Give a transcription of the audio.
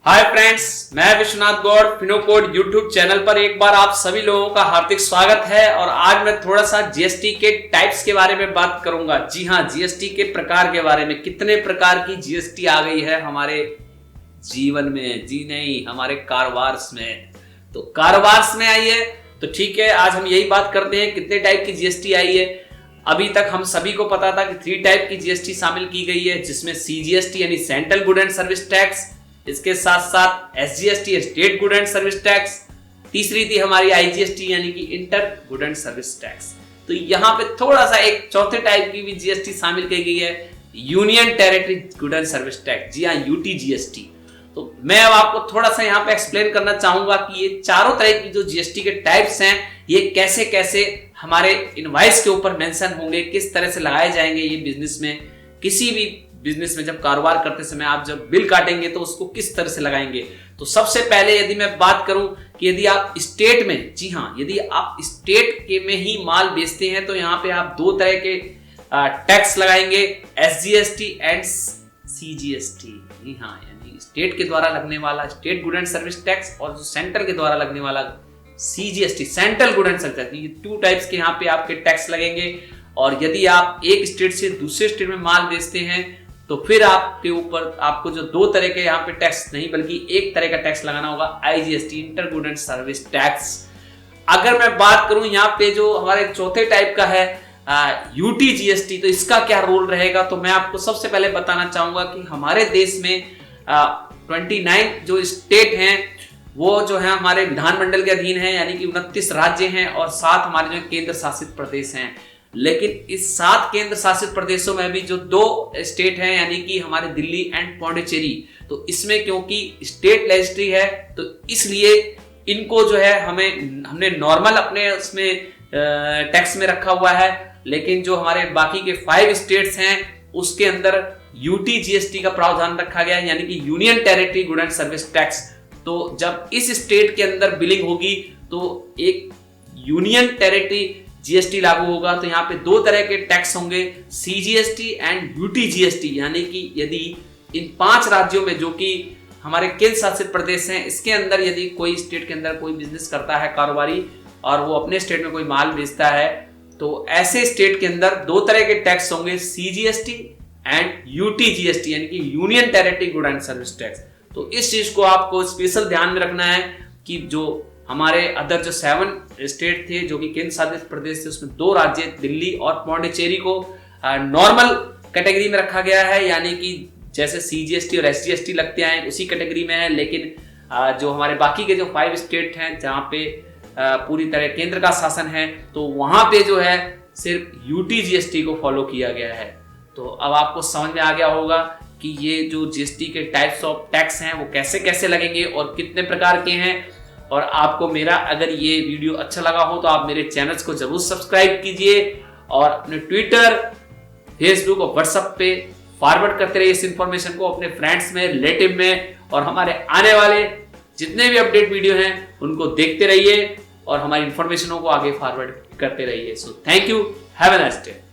Hi friends, मैं Vishwanath Gaur फिनोकोड YouTube channel पर एक बार आप सभी लोगों का हार्दिक स्वागत है। और आज मैं थोड़ा सा जीएसटी के टाइप्स के बारे में बात करूंगा। जी हाँ, जीएसटी के प्रकार के बारे में। कितने प्रकार की जीएसटी आ गई है हमारे जीवन में, जी नहीं, हमारे कारोबार में। तो कारोबार में आई है तो ठीक है, आज हम यही बात करते हैं कितने टाइप की जीएसटी आई है। अभी तक हम सभी को पता था कि 3 टाइप की जीएसटी शामिल की गई है, जिसमें सीजीएसटी यानी central good and service tax, इसके साथ साथ SGST state good and service tax, तीसरी थी हमारी आईजीएसटी यानी कि inter good and service tax. तो यहाँ पे थोड़ा सा एक चौथे टाइप की भी जीएसटी शामिल की गई है, union territory good and service tax, जी हाँ, यूटीजीएसटी। तो मैं अब आपको थोड़ा सा यहाँ पे एक्सप्लेन करना चाहूंगा कि ये चारों तरह की जो जीएसटी के टाइप्स हैं ये कैसे कैसे हमारे इनवॉइस के ऊपर मेंशन होंगे, किस तरह से लगाए जाएंगे ये बिजनेस में। किसी भी बिजनेस में जब कारोबार करते समय आप जब बिल काटेंगे तो उसको किस तरह से लगाएंगे। तो सबसे पहले यदि मैं बात करूं कि यदि आप स्टेट में, जी हाँ, यदि आप स्टेट के में ही माल बेचते हैं तो यहाँ पे आप 2 तरह के टैक्स लगाएंगे, एसजीएसटी एंड सीजीएसटी। जी हाँ, यानी स्टेट के द्वारा लगने वाला state good and service tax और जो सेंट्रल के द्वारा लगने वाला CGST, central good and service tax. ये 2 टाइप्स के यहाँ पे आपके टैक्स लगेंगे। और यदि आप एक स्टेट से दूसरे स्टेट में माल बेचते हैं तो फिर आपके ऊपर आपको जो 2 तरह के यहाँ पे टैक्स नहीं बल्कि एक तरह का टैक्स लगाना होगा, IGST, inter good and service tax. अगर मैं बात करूं यहाँ पे जो हमारे चौथे टाइप का है यूटीजीएसटी, तो इसका क्या रोल रहेगा, तो मैं आपको सबसे पहले बताना चाहूंगा कि हमारे देश में 29 जो स्टेट हैं वो जो है हमारे विधानमंडल के अधीन है, यानी कि 29 राज्य हैं और 7 हमारे जो केंद्र शासित प्रदेश हैं। लेकिन इस 7 केंद्र शासित प्रदेशों में भी जो 2 स्टेट हैं, यानी कि हमारे दिल्ली एंड पौंडीचेरी, तो इसमें क्योंकि स्टेट लेजिस्लेचर है तो इसलिए इनको जो है हमने नॉर्मल अपने उसमें टैक्स में रखा हुआ है। लेकिन जो हमारे बाकी के 5 स्टेट्स हैं उसके अंदर यूटीजीएसटी का प्रावधान रखा गया है, यानी कि union territory good and service tax. तो जब इस स्टेट के अंदर बिलिंग होगी तो एक यूनियन टेरिटरी जीएसटी लागू होगा। तो यहाँ पे 2 तरह के टैक्स होंगे, सीजीएसटी एंड यूटीजीएसटी, यानी कि यदि इन 5 राज्यों में जो कि हमारे केंद्र शासित प्रदेश हैं, इसके अंदर यदि कोई स्टेट के अंदर कोई बिजनेस करता है कारोबारी और वो अपने स्टेट में कोई माल बेचता है, तो ऐसे स्टेट के अंदर 2 तरह के टैक्स होंगे, सीजीएसटी एंड यूटीजीएसटी, यानी कि union territory good and service tax. तो इस चीज को आपको स्पेशल ध्यान में रखना है कि जो हमारे अदर जो 7 स्टेट थे जो कि केंद्र शासित प्रदेश थे, उसमें 2 राज्य दिल्ली और पौंडीचेरी को नॉर्मल कैटेगरी में रखा गया है, यानी कि जैसे सीजीएसटी और एसजीएसटी लगते हैं उसी कैटेगरी में है। लेकिन जो हमारे बाकी के जो 5 स्टेट हैं जहाँ पे पूरी तरह केंद्र का शासन है, तो वहां पे जो है सिर्फ यूटीजीएसटी को फॉलो किया गया है। तो अब आपको समझ में आ गया होगा कि ये जो जीएसटी के टाइप्स ऑफ टैक्स हैं वो कैसे कैसे लगेंगे और कितने प्रकार के हैं। और आपको मेरा अगर ये वीडियो अच्छा लगा हो तो आप मेरे चैनल्स को जरूर सब्सक्राइब कीजिए और अपने ट्विटर, फेसबुक और व्हाट्सएप पे फॉरवर्ड करते रहिए इस इंफॉर्मेशन को अपने फ्रेंड्स में, रिलेटिव में, और हमारे आने वाले जितने भी अपडेट वीडियो हैं उनको देखते रहिए और हमारी इंफॉर्मेशनों को आगे फॉरवर्ड करते रहिए। So thank you, have a nice day.